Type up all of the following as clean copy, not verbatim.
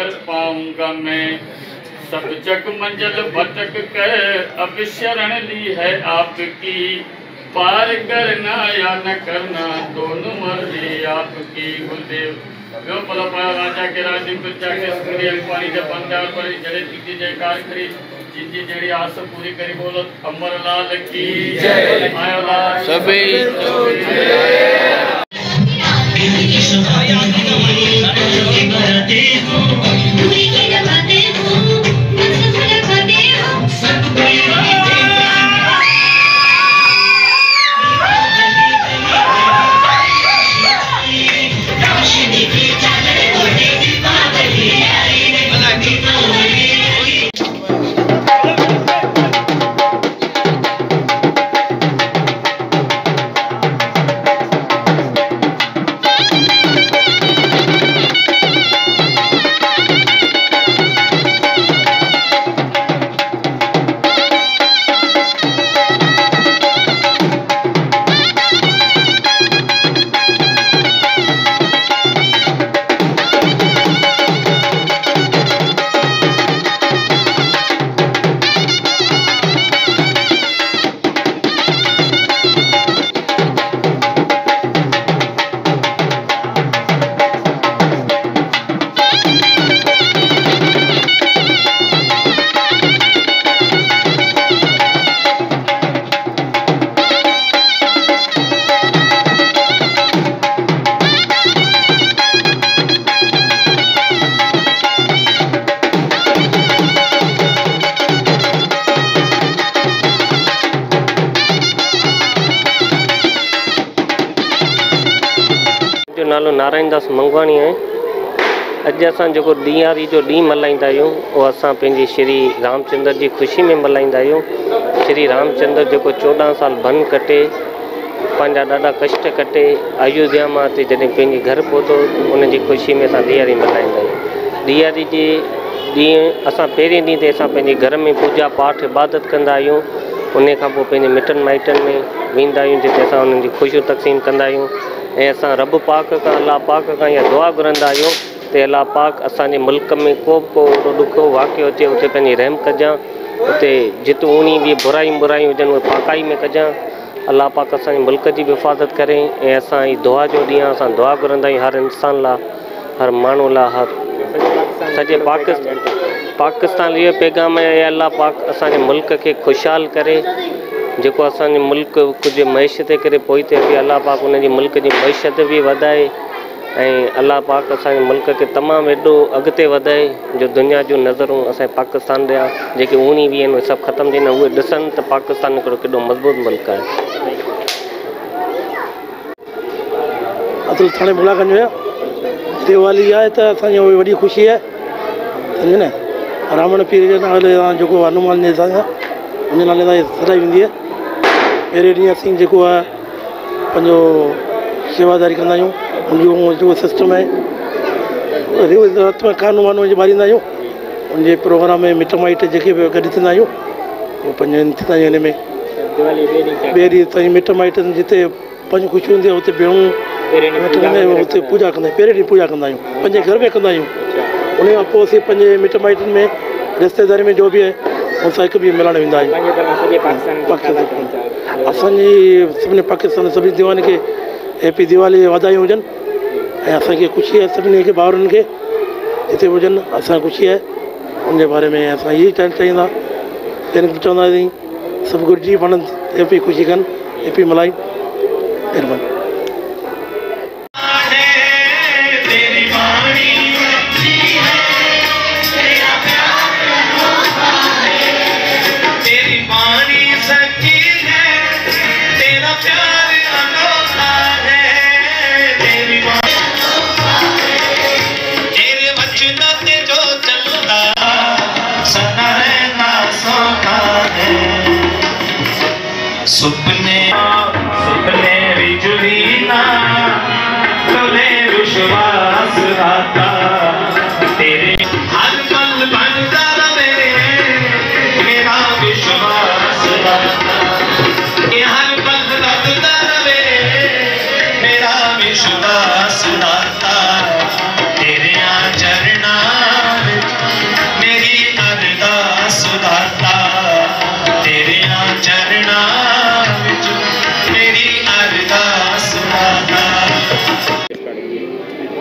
कर पाऊंगा मैं। सब जग मंजिल भटक कर अब शरण ली है आपकी, पार करना या न करना दोनों मर्जी आपकी। गुरुदेव जो पल पाया राजा के राजी कुछ जाके सुनिए पानी जब पंजाब पर जड़े तीजी जयकार करी, जिंजी जड़ी आस पूरी करी। बोलो अमर लाल की जय। आयो लाल सभी नालो नारायण दास मंगवाणी है। अॼु असां जेको ॾियारी जो ॾींहुं मल्हाईंदा आहियूं उहो असां पंहिंजी श्री रामचंद्र जी ख़ुशी में मल्हाईंदा आहियूं। श्री रामचंद्र जेको 14 साल बन कटे, पंहिंजा ॾाढा कष्ट कटे अयोध्या मां ते जॾहिं पंहिंजे घर पहुतो, उन जी ख़ुशी में असां ॾियारी मल्हाईंदा आहियूं। ॾियारी जे ॾींहुं असां पहिरें ॾींहं ते असां पंहिंजे घर में पूॼा पाठ इबादत कंदा आहियूं। उन खां पोइ पंहिंजे मिटनि माइटनि में वेंदा आहियूं, जिते असां उन्हनि जी ख़ुशियूं तक़सीम कंदा आहियूं। ऐं असां रब पाक खां अलाह पाक खां इहा दुआ घुरंदा आहियूं त अलाह पाक असांजे मुल्क में को बि को ॾुखियो वाक़ियो अचे उते पंहिंजी रहम कजां, उते जिते उणी बि बुरायूं हुजनि उहे पाकाई में कजां। अलाह पाक असांजे मुल्क जी बि हिफ़ाज़त करे। ऐं असां ई दुआ जो ॾींहुं असां दुआ घुरंदा आहियूं हर इंसान लाइ, हर माण्हू लाइ, हर सॼे पाकिस्तान इहो पैगाम आहे अलाह पाक असांजे मुल्क खे ख़ुशहाल करे। जेको असांजे मुल्क कुझु मैशत करे पोइ ते अचे, अलाह पाक उनजी मुल्क जी मैशत बि वधाए ऐं अलाह पाक असांजे मुल्क खे तमामु एॾो अॻिते वधाए जो दुनिया जूं नज़रूं असांजे पाकिस्तान जा जेके उणी बि आहिनि उहे सभु ख़तमु थी वञनि, उहे ॾिसनि त पाकिस्तान हिकिड़ो केॾो मज़बूत मुल्क आहे। असुल थाणे मुलाकात में दिवाली आहे त असांजी वॾी ख़ुशी आहे, सम्झे न। रावण पीर जे नाले सां जेको हनुमान जे सां उन नाले सां सदाई वेंदी आहे। पहिरें ॾींहुं असीं जेको आहे पंहिंजो शेवादारी कंदा आहियूं, उनजो जेको सिस्टम आहे कानून वानून जे ॿारींदा आहियूं। उनजे प्रोग्राम में मिट माइट जेके बि गॾु थींदा आहियूं उहो पंहिंजो थींदा आहियूं। हिन में ॿिए ॾींहं ताईं मिट माइट जिते पंहिंजी ख़ुशी हूंदी आहे उते भेणूं उते पूॼा कंदा आहियूं। पहिरें ॾींहुं पूॼा कंदा आहियूं, पंहिंजे घर में कंदा आहियूं। उन खां पोइ असीं पंहिंजे मिट माइटनि में रिश्तेदारी में जो बि आहे उन सां हिकु ॿिए मिलणु वेंदा आहियूं। असांजी सभिनी पाकिस्तान सभिनी दीवान खे हैप्पी दिवाली जी वाधायूं हुजनि ऐं असांखे ख़ुशी आहे सभिनी खे भाउरनि खे जिते हुजनि असां ख़ुशी आहे। उनजे बारे में असां इहे चाहींदा चवंदासीं सभु गॾिजी पाण हैप्पी ख़ुशी कनि, हैप्पी मल्हाई। महिरबानी। सुपने सुपने बिजली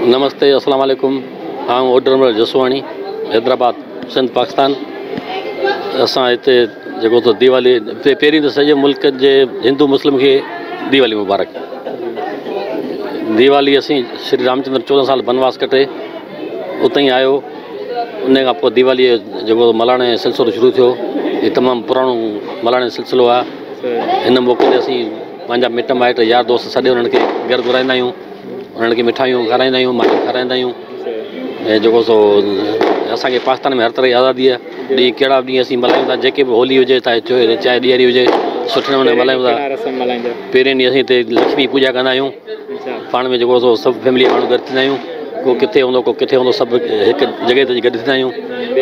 नमस्ते, अस्सलाम वालेकुम। आऊं ओडरमल जसवाणी, हैदराबाद, सिंध, पाकिस्तान। असां हिते जेको तो दीवाली पहिरीं त सॼे मुल्क जे हिंदू मुस्लिम खे दीवाली मुबारक। दीवाली असीं श्री रामचंद्र 14 साल बनवास कटे उतां ई आयो, उन खां पोइ दीवाली जेको मल्हाइण जो सिलसिलो शुरू थियो। हीउ तमामु पुराणो मल्हाइण जो सिलसिलो आहे। हिन मौक़े ते असीं पंहिंजा मिट माइट यार दोस्त सॼे उन्हनि खे घरु घुराईंदा आहियूं, उन्हनि खे मिठाइयूं खाराईंदा आहियूं, मानी खाराईंदा आहियूं। ऐं जेको सो असांखे पाकिस्तान में हर तरह जी आज़ादी आहे। ॾींहुं कहिड़ा बि ॾींहुं असीं मल्हायूं था, जेके बि होली हुजे चाहे ॾियारी हुजे, सुठे नमूने मल्हायूं था। पहिरें ॾींहुं असीं हिते लक्ष्मी पूॼा कंदा आहियूं, पाण में जेको सो सभु फैमिली माण्हू गॾु थींदा आहियूं। को किथे हूंदो को किथे हूंदो, सभु हिकु जॻह ते गॾु थींदा आहियूं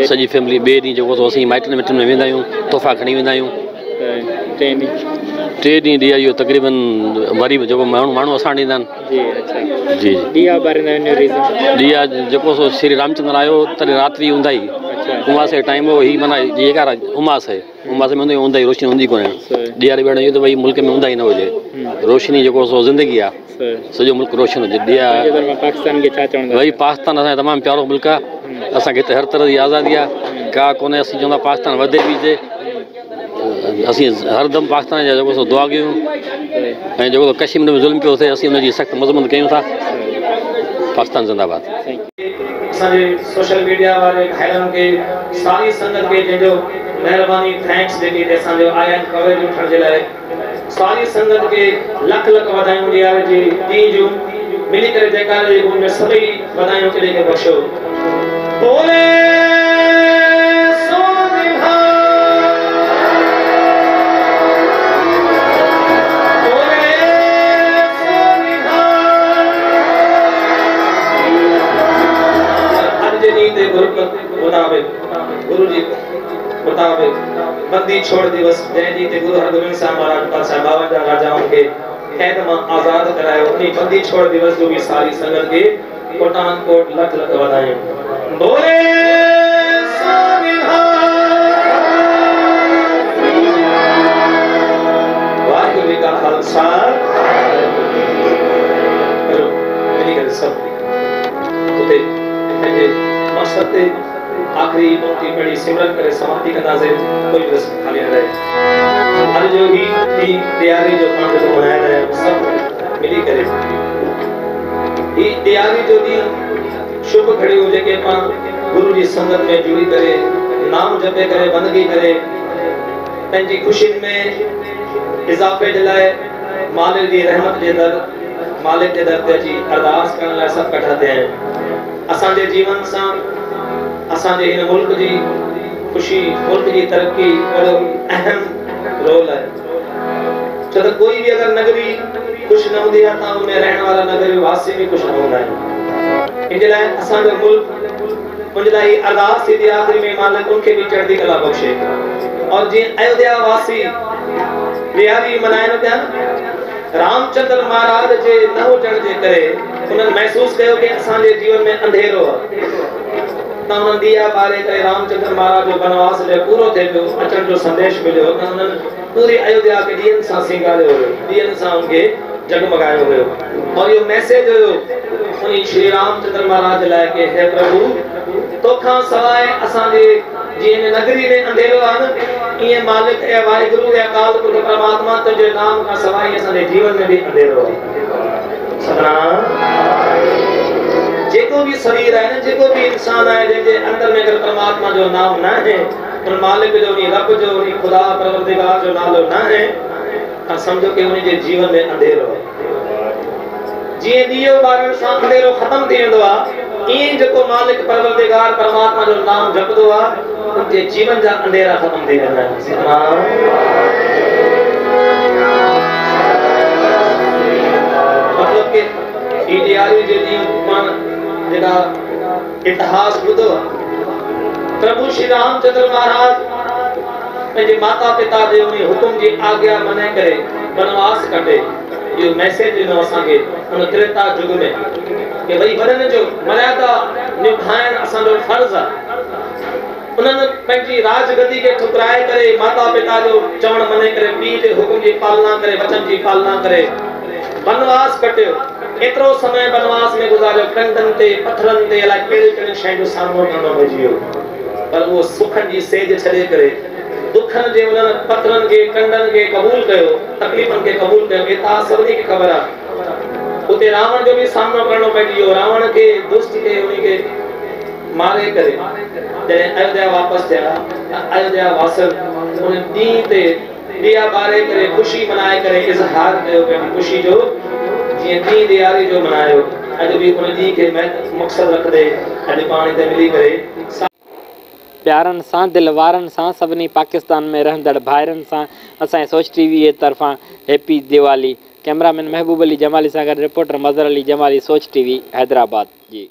सॼी फैमिली। ॿिए ॾींहुं जेको सो असीं माइटनि मिटनि में वेंदा आहियूं, तोहफ़ा खणी वेंदा आहियूं। टे ॾींहं ॾीआ इहो तक़रीबन वरी बि जेको माण्हू असां ॾींदा आहिनि। जी ॾीआ जेको सो श्री रामचंद्र आयो तॾहिं राति हूंदा ई उमास जो टाइम हो। ही माना जेका उमास आहे, उमास में हूंदा ई रोशनी हूंदी कोन्हे। ॾियारी ॿियारी इहो त भई मुल्क में हूंदा ई न हुजे। रोशनी जेको सो ज़िंदगी आहे, सॼो मुल्क रोशन हुजे। पाकिस्तान खे छा चवंदा? भई पाकिस्तान असांजो तमामु प्यारो मुल्क आहे। असांखे हिते हर तरह जी आज़ादी आहे, का कोन्हे। असीं चवंदा पाकिस्तान वधे बि हुजे। असीं हरदम पाकिस्तान जा जेको सो दुआ कयूं, ऐं जेको कश्मीर में ज़ुल्म पियो थिए असीं उनजी सख़्तु मज़म्मत कयूं था। पाकिस्तान ज़िंदाबाद। असांजे सोशल मीडिया वारे भाइरनि खे, सारी संगत खे जंहिंजो महिरबानी, थैंक्स जेकी असांजो आया आहिनि कवरेज वठण जे लाइ। सारी संगत खे लख लख वाधायूं ॾियारे जी ॾींहं जूं मिली करे जयकारे जे में सभई वाधायूं केॾे खे बख़्शो। बोले गुरु जी मुताबिक बंदी छोड़ दिवस जंहिं ॾींहुं ते गुरु हरगोबिंद साहिब महाराज पातशाह 52 राजाउनि खे क़ैद मां आज़ाद करायो, उन बंदी छोड़ दिवस जो भी सारी संगत खे कोटान कोट लख लख वाधायूं। बोले वाहिगुरू जी का खालसा, मिली करे सब उते मक़सद ते आखिरी पंक्ति पढ़ी सिमरन करे समाधि कंदासीं। कोई बस खाली न रहे। हर जो ही तैयारी जो पाण जो मनाया रहे सब मिली करे ही तैयारी जो दी शुभ खड़ी हो जेके पाण गुरु जी संगत में जुड़ी करे नाम जपे करे बंदगी करे पंहिंजी खुशी में इजाफे जे लाइ मालिक जी रहमत जे दर मालिक जे दर ते अची अरदास करण लाइ सब इकट्ठा थिया आहिनि। असांजे जीवन सां असांजे इन मुल्क जी खुशी, मुल्क की तरक्की बड़ो अहम रोल है। छो तो कोई भी अगर नगरी खुश न होंदी है तो उनमें रहने वाला नगरी वासी भी खुश न होंदा है। इन लाइ असांजो मुल्क मुंहिंजे लाइ अरदास थी आखिरी में मालिक उनखे भी चढ़दी कला बख्शे। और जी अयोध्या वासी ॾियारी मनाइनि पिया, रामचंद्र महाराज जे न हुजण जे करे उन्हनि महसूस कयो कि असांजे जीवन में अंधेरो आहे। उन्हनि दिया ॿारे करे रामचंद्र महाराज जो बनवास जो पूरो थिए पियो, अचण जो संदेश मिलियो। उन्हनि पूरी अयोध्या खे ॾींहंनि सां सिंगारियो हुयो, ॾींहंनि सां उनखे जगमगायो हुयो। और इहो मैसेज हुयो उन श्री रामचंद्र महाराज लाइ कि हे प्रभु तोखां सवाइ असांजे जीअं नगरी में अंधेरो आहे न, ईअं मालिक ऐं वाहिगुरू ऐं अकाल पुरख परमात्मा तुंहिंजे नाम खां सवाइ असांजे जीवन में भी अंधेरो आहे। सतनाम। जेको भी शरीर है, जेको भी इंसान है जंहिंजे अंदर में अगर परमात्मा जो नाम न है, उन मालिक जो, उन रब जो, उन खुदा परवरदिगार जो नालो न है, तो समझो कि उनके जीवन में अंधेरो है। जीअं ॾीओ ॿारण सां अंधेरो ख़त्म थी वेंदो आहे, ईअं जेको मालिक परवरदिगार परमात्मा जो नाम जपदो आहे, उनके जीवन जा अंधेरा ख़त्म थी वेंदा आहिनि। मतलब कि ई ॾियारी जे ॾींहुं पाण जेका इतिहास ॿुधो प्रभु श्री रामचंद्र महाराज पंहिंजे माता पिता जे उन हुकुम जी आज्ञा मने करे बनवास कटे। इहो मैसेज ॾिनो असांखे उन त्रेता युग में कि भई वॾनि जो मर्यादा निभाइण असांजो फर्ज़ आहे। उन्हनि पंहिंजी राजगद्दी खे ठुकराए करे माता पिता जो चवण मने करे पीउ जे हुकुम जी पालना करे वचन जी पालना करे बनवास कटियो। एतिरो समय बनवास में गुज़ारियो, कंधनि ते पथरनि ते अलाए कहिड़ियूं कहिड़ियूं शयुनि जो सामनो करणो पइजी वियो, पर उहो सुखनि जी सेज छॾे करे दुखनि जे उन्हनि पथरनि खे कंधनि खे क़बूल कयो, तकलीफ़ुनि खे क़बूल कयो। एता सभिनी खे ख़बर आहे उते रावण जो बि सामनो करणो पइजी वियो। रावण खे दुष्ट खे उन खे मारे करे जॾहिं अयोध्या वापसि थिया, अयोध्या वासन उन ॾींहं ते ॾिया ॿारे करे ख़ुशी मनाए करे इज़हार कयो पंहिंजी ख़ुशी जो, जीअं ॾींहुं ॾियारी जो मनायो। अॼु बि उन ॾींहं खे मक़सदु रखंदे अॼु पाण हिते मिली करे प्यारनि सां दिल वारनि सां सभिनी पाकिस्तान में रहंदड़ भाइरनि सां असांजे सोच टीवी जे तरफ़ां हैप्पी दिवाली। कैमरामैन महबूब अली जमाली सां गॾु रिपोर्टर मज़हर अली जमाली, सोच टीवी हैदराबाद जी।